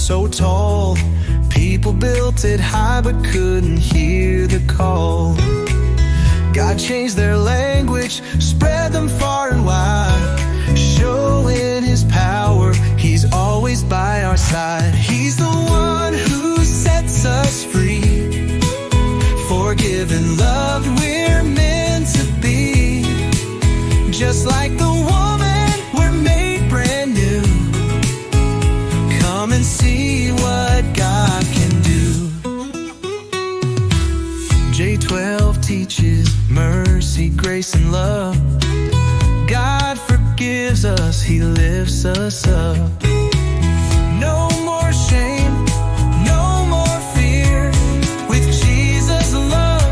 so tall. People built it high but couldn't hear the call. God changed their language, spread them far and wide, showing His power. He's always by our side. He's the one who sets us free, forgiven, loved, we're meant to be. Just like the woman, we're made brand new. Come and see what God can do. J12 teaches mercy, grace, and love. God forgives us, He lifts us up. No more shame, no more fear. With Jesus' love,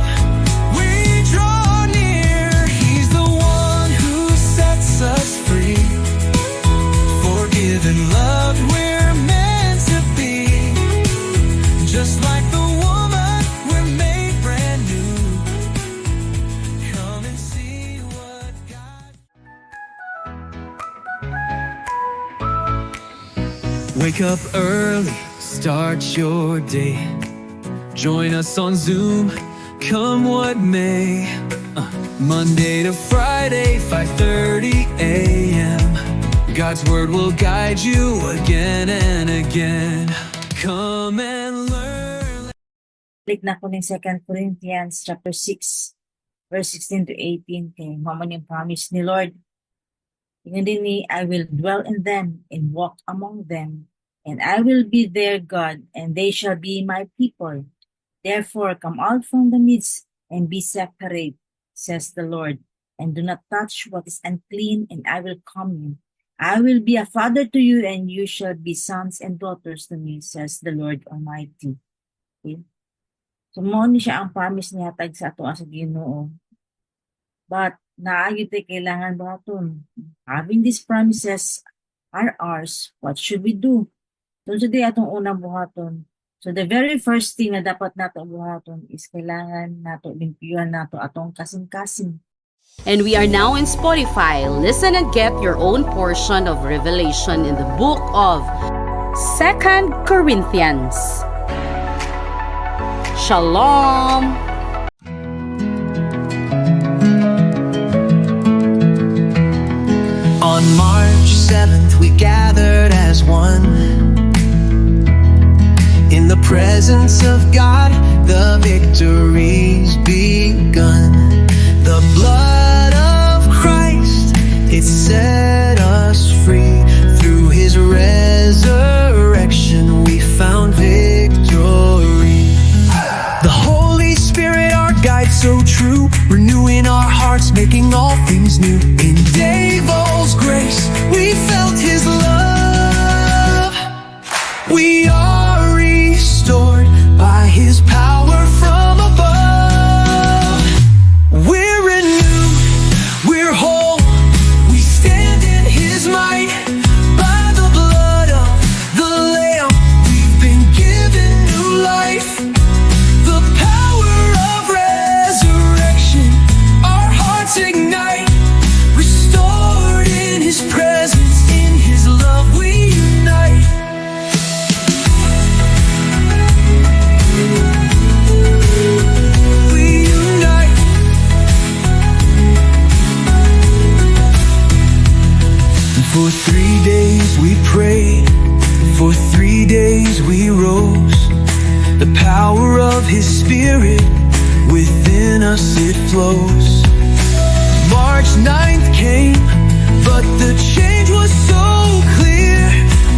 we draw near. He's the one who sets us free, forgiven, loved, we're meant to be. Just like the woman, we're made brand new. Come and see what God. Wake up early, start your day. Join us on Zoom, come what may. Monday to Friday, 5:30 a.m. God's Word will guide you again and again. Come and learn. Click na ko ng 2 Corinthians chapter 6, verse 16 to 18. Kaya mama yung promise ni Lord. Tingnan din ni, I will dwell in them and walk among them, and I will be their God, and they shall be my people. Therefore come out from the midst and be separate, says the Lord, and do not touch what is unclean, and I will come you. I will be a father to you, and you shall be sons and daughters to me, says the Lord Almighty. Okay? So, mo ni siya ang promise niya tag sa ato sa Ginoo. But, naayod tayo kailangan ba ito? Having these promises are ours, what should we do? So, today atong unang buhaton. So, the very first thing na dapat nato buhaton is kailangan nato limpyuhan nato atong kasing-kasing. And we are now in Spotify. Listen and get your own portion of revelation in the book of 2 Corinthians. Shalom! On March 7th, we gathered as one. In the presence of God, the victory's begun. The blood of Christ, it set us free. Through His resurrection, we found victory. The Holy Spirit, our guide so true, renewing our hearts, making all things new. In Devo's grace, we felt His love. We are restored by His power from above. We're renewed, we're whole, we stand in His might. By the blood of the Lamb, we've been given new life. The power of resurrection, our hearts ignite. Restored in His presence, in His love we unite. We unite. For 3 days we prayed, for 3 days we rose. The power of His Spirit, within us it flows. March 9th came, but the change was so clear.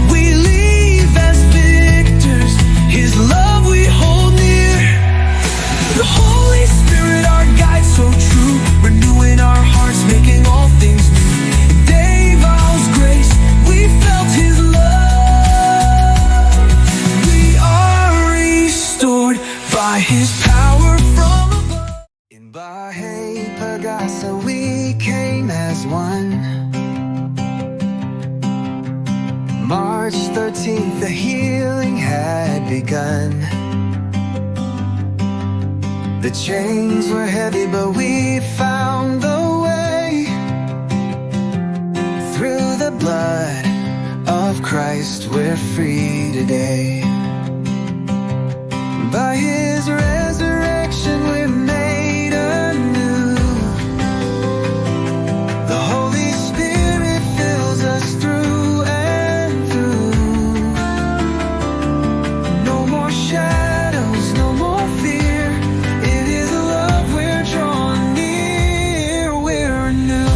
We leave as victors, His love we hold near. The Holy Spirit, our guide so true, renewing our hearts, making all things new. Devo's grace, we felt His love. We are restored by His power from above. In Baha'i Pagasa we came as one. March 13th, the healing had begun. The chains were heavy, but we found the way. Through the blood of of Christ we're free today. By His resurrection we're made anew. The Holy Spirit fills us through and through. No more shadows, no more fear. It is love we're drawn near. We're new.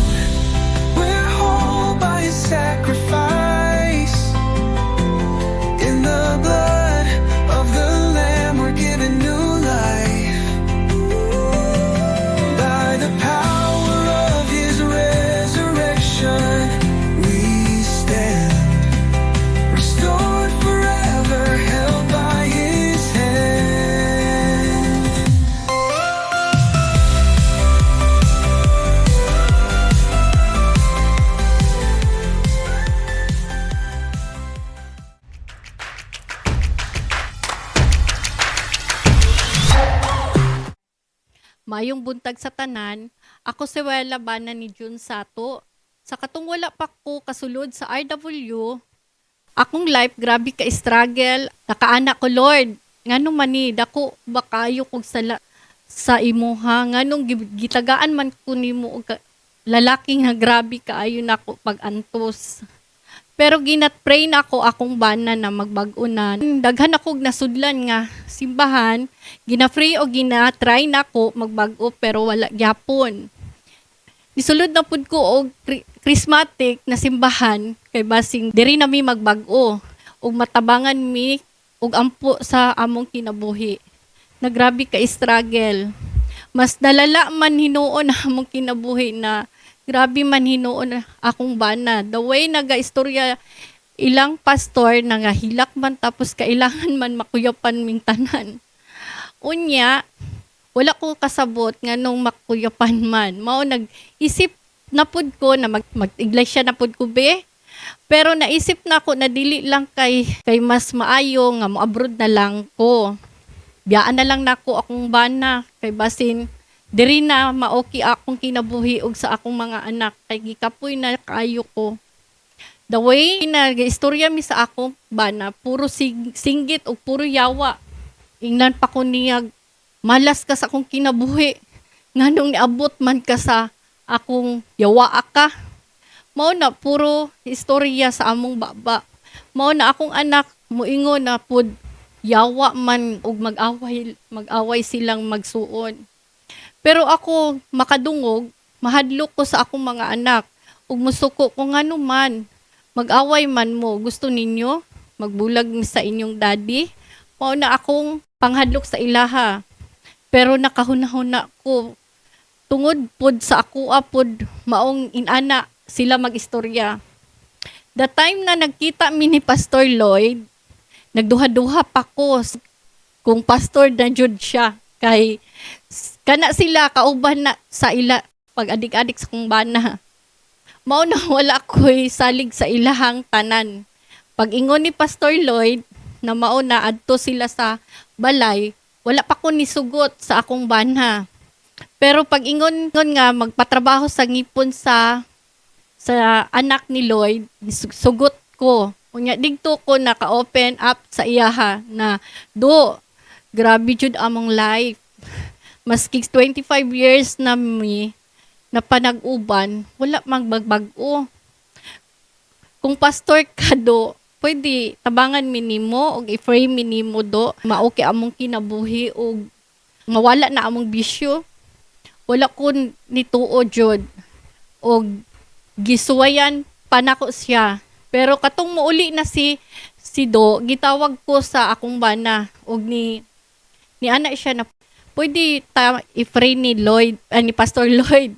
We're whole by His sacrifice. In the blood of the Lamb we're given new life. By the power of His resurrection we stand. Restored forever, held by His hand. Mayong buntag sa tanan, ako si Wela Bana ni Jun Sato. Sa katong wala pa ko kasulod sa RW, akong life grabe ka struggle, nakaanak ko Lord. Nganong mani dako ba kayo kog sa imuha, nganong gitagaan man ko nimo og lalaki nga grabe kaayo nako pag-antos. Pero ginat-pray na ako akong bana na magbag-o na. Daghan ako og nasudlan nga simbahan, gina-free o gina-try na ako magbag-o pero wala gyapon. Nisulod na pud ko og charismatic na simbahan kay basing diri na mi magbag-o ug matabangan mi og ampo sa among kinabuhi. Nagrabi ka struggle. Mas nalala man hinuon among kinabuhi na grabe man hinuon akong bana. The way naga-istorya ilang pastor na nga hilak man tapos kailangan man makuyapan ming tanan. Unya, wala ko kasabot nga nung makuyapan man. Mao nag-isip na pud ko na mag-iglesia na pud ko be. Pero naisip na ko na dili lang kay mas maayo nga mo-abroad na lang ko. Biyaan na lang nako akong bana kay basin diri na maoki akong kinabuhi og sa akong mga anak kay gikapoy na kaayo ko. The way na istorya mi sa akong bana puro singgit og puro yawa. Ingnan pa ko niya malas ka sa akong kinabuhi. Nganong niabot man ka sa akong yawa ka. Mao na puro istorya sa among baba. Mao na akong anak moingon na pud yawa man og mag-away silang magsuon. Pero ako makadungog, mahadlok ko sa akong mga anak. Ug musuko ko ngano man, mag-away man mo, gusto ninyo magbulag sa inyong daddy. Mao na akong panghadlok sa ilaha. Pero nakahuna-huna ko tungod pod sa ako pod maong inana sila magistorya. The time na nagkita mi ni Pastor Lloyd, nagduha-duha pa ko kung pastor na jud siya kay kana sila kauban na sa ila pag adik-adik sa kong bana. Mao na wala ko'y salig sa ilahang tanan. Pag ingon ni Pastor Lloyd na mao na adto sila sa balay, wala pa ko nisugot sa akong bana. Pero pag ingon nga magpatrabaho sa ngipon sa anak ni Lloyd, sugot ko. Unya digto ko naka-open up sa iyaha na grabe jud among life. Maski 25 years na mi na panag-uban, wala magbagbago. Kung pastor ka pwede tabangan mi nimo og i-frame mi nimo maoki among kinabuhi og mawala na among bisyo. Wala ko nituo jud og gisuwayan panako siya. Pero katong muuli na si gitawag ko sa akong bana og ni ana siya na pwede i-frame ni Pastor Lloyd.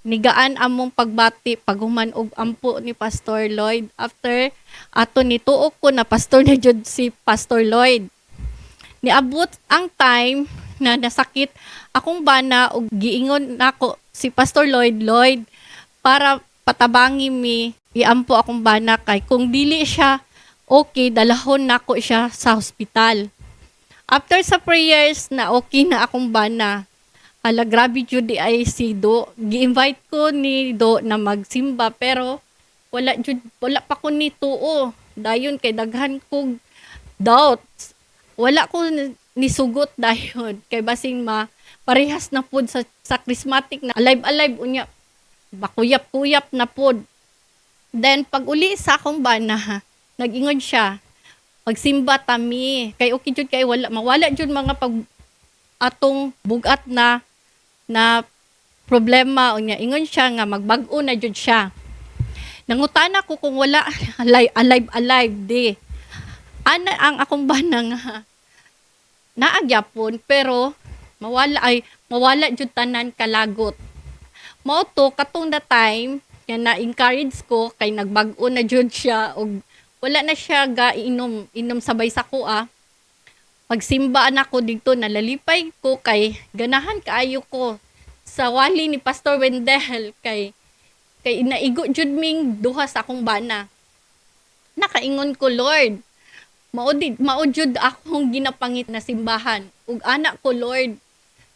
Nigaan among pagbati paghuman og ampo ni Pastor Lloyd. After ato nituo ko na pastor na jud si Pastor Lloyd. Niabot ang time na nasakit akong bana og giingon nako si Pastor Lloyd para patabangi mi iampo akong bana kay kung dili siya okay dalahon nako siya sa hospital. After sa prayers na okay na akong bana, grabe jud ay si Do. Gi-invite ko ni Do na magsimba pero wala pa ko ni tuo. Dayon kay daghan kog doubts. Wala ko nisugot dayon kay basing parehas na pod sa charismatic na alive unya bakuyap-kuyap na pod. Then pag uli sa akong bana, nag-ingon siya, magsimba tami. Kay okay jud kay mawala jud mga pag atong bugat na problema unya. Ingon siya nga magbag-o na jud siya. Nangutana ko kung wala alive di. Ana ang akong bana nga naagyapon pero mawala jud tanan kalagot. Mao to katong the time nga na-encourage ko kay nagbag-o na jud siya og wala na siya inom sabay sa kuha. Pagsimba ako dito nalalipay ko kay ganahan kaayo ko sa wali ni Pastor Wendell kay naigo jud ming duha sa akong bana. Nakaingon ko, Lord, mao jud akong ginapangit na simbahan ug anak ko, Lord,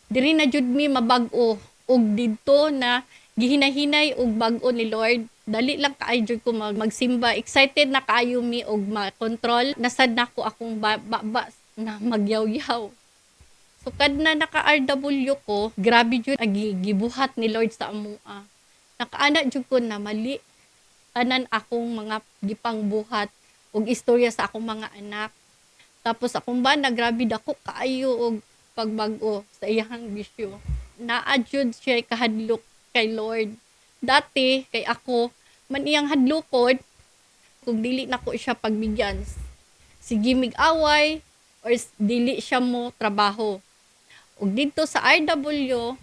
diri na jud mi mabag-o ug didto na gihinahinay og bag-o ni Lord. Dali lang kaayo jud ko magsimba. Excited na kaayo mi og ma-control. Nasad na ko akong baba na magyaw-yaw. So kad na naka-RW ko, grabe jud ang gibuhat ni Lord sa amoa. Nakaana jud ko na mali tanan akong mga gipangbuhat og istorya sa akong mga anak. Tapos akong bana grabe dako kaayo og pagbag-o sa iyang bisyo. Naa jud siya kahadlok kay Lord. Dati kay ako man iyang hadlokod kung dili nako siya pagbigyan. Sige mig-away or dili siya mo trabaho. Ug dito sa RW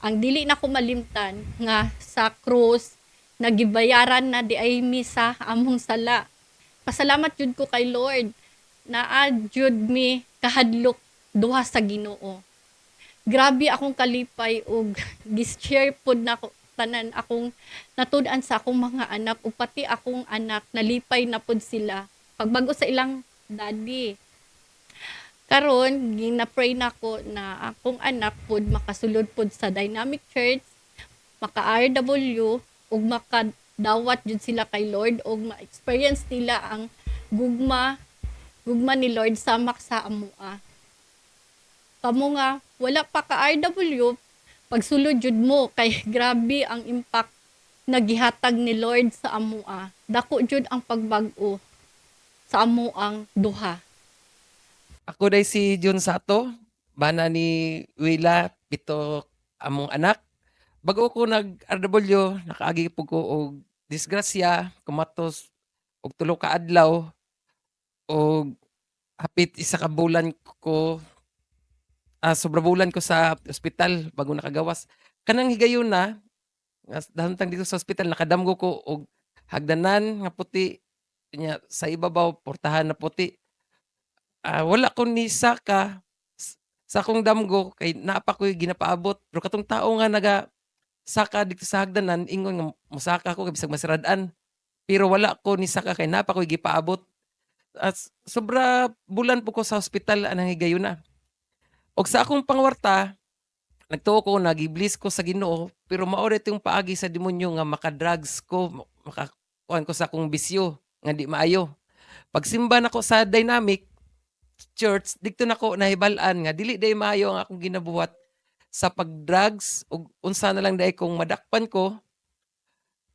ang dili na ko malimtan nga sa krus nagibayaran na di ay misa among sala. Pasalamat jud ko kay Lord na jud mi kahadlok duha sa Ginoo. Grabe akong kalipay ug gis-share pod na ko tanan akong natud-an sa akong mga anak ug pati akong anak nalipay na pod sila pagbago sa ilang daddy. Karon gina-pray nako na akong anak pod makasulod pod sa Dynamic Church, maka-RW ug makadawat jud sila kay Lord ug ma-experience nila ang gugma ni Lord samak sa amoa. Kamo nga wala pa ka RW pagsulod jud mo kay grabe ang impact na gihatag ni Lord sa amoa. Dako jud ang pagbag-o sa amoang duha. Ako day si Jun Sato, bana ni Willa, pito among anak. Bago ko nag-RW, nakaagi po ko og disgrasya, kumatos og tulo ka adlaw og hapit isa ka bulan ko sobra bulan ko sa ospital bago nakagawas. Kanang higayon na dahantang dito sa ospital nakadamgo ko og hagdanan nga puti nya sa ibabaw portahan na puti. Wala ko ni saka sa akong damgo kay naa pa ko'y ginapaabot. Pero katong tao nga saka dito sa hagdanan ingon nga mosaka ko kay bisag masirad-an. Pero wala ko ni saka kay naa pa ko'y gipaabot. Sobra bulan po ko sa ospital anang higayon na. Og sa akong pangwarta, nagtuo ko nagiblis ko sa Ginoo pero mao yung paagi sa demonyo nga maka-drugs ko, makakuan ko sa akong bisyo nga di maayo. Pagsimba nako sa Dynamic Church, dito nako nahibal-an nga dili day maayo ang akong ginabuhat sa pag-drugs ug unsa na lang day kung madakpan ko,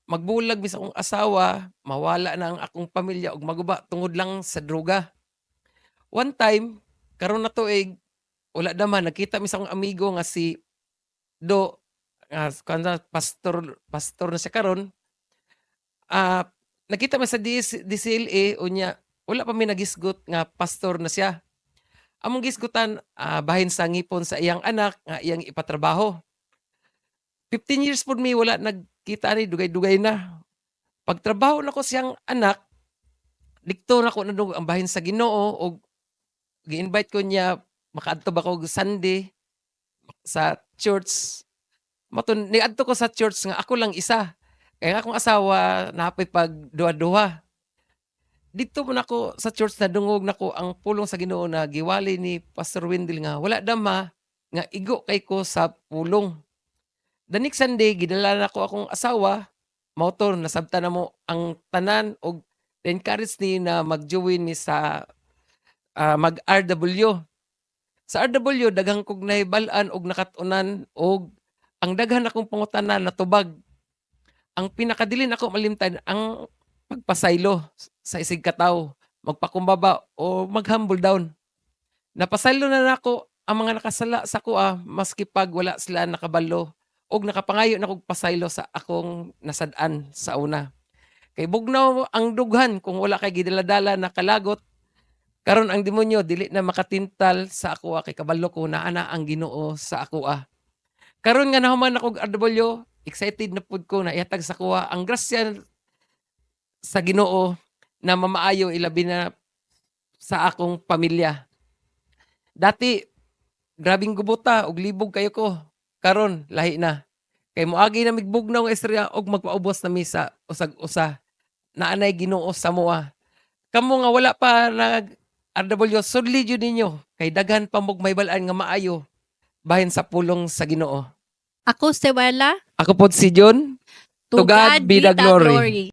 magbulag bis akong asawa, mawala na ang akong pamilya ug maguba tungod lang sa droga. One time, karon na tuig, wala naman nakita mi sa akong amigo nga si Do kansa pastor na siya karon. Nakita mi sa DCLA unya wala pa mi nagisgot nga pastor na siya. Among gisgutan bahin sa ngipon sa iyang anak nga iyang ipatrabaho. 15 years pud mi wala nagkita ni dugay-dugay na. Pagtrabaho nako siyang anak, dikto nako nadung ang bahin sa Ginoo og gi-invite ko niya makaadto ba ko Sunday sa church. Maton niadto ko sa church nga ako lang isa. Kaya nga akong asawa napay pag duha-duha. Dito mo nako sa church na dungog nako ang pulong sa Ginoo na giwali ni Pastor Wendell nga wala dama nga igo kay ko sa pulong. The next Sunday gidala nako akong asawa motor nasabtan na mo ang tanan og encourage ni na mag-join ni sa mag RW. Sa RW daghang kog nahibal-an og nakatunan og ang daghan akong pangutanan natubag. Ang pinakadili nako malimtan ang pagpasaylo sa isig katawo, magpakumbaba o mag-humble down. Napasaylo na nako ang mga nakasala sa kuha maski pag wala sila nakabalo og nakapangayo na kog pasaylo sa akong nasad-an sa una. Kay bugnaw ang dughan kung wala kay gidaladala na kalagot. Karon ang demonyo dili na makatintal sa ako kay kabalo ko na ana ang Ginoo sa ako. Karon nga nahuman ako RW, excited na pud ko na ihatag sa kuha ang grasya sa Ginoo na mamaayo ilabi na sa akong pamilya. Dati grabing gubuta og libog kayo ko. Karon lahi na. Kay moagi na migbugnaw nga istorya og magpaubos na misa usag-usa. Naanay Ginoo sa moa. Kamo nga wala pa nag RW sudli jud ninyo kay daghan pa mog mahibal-an nga maayo bahin sa pulong sa Ginoo. Ako si Wela. Ako pod si John. To God be the glory.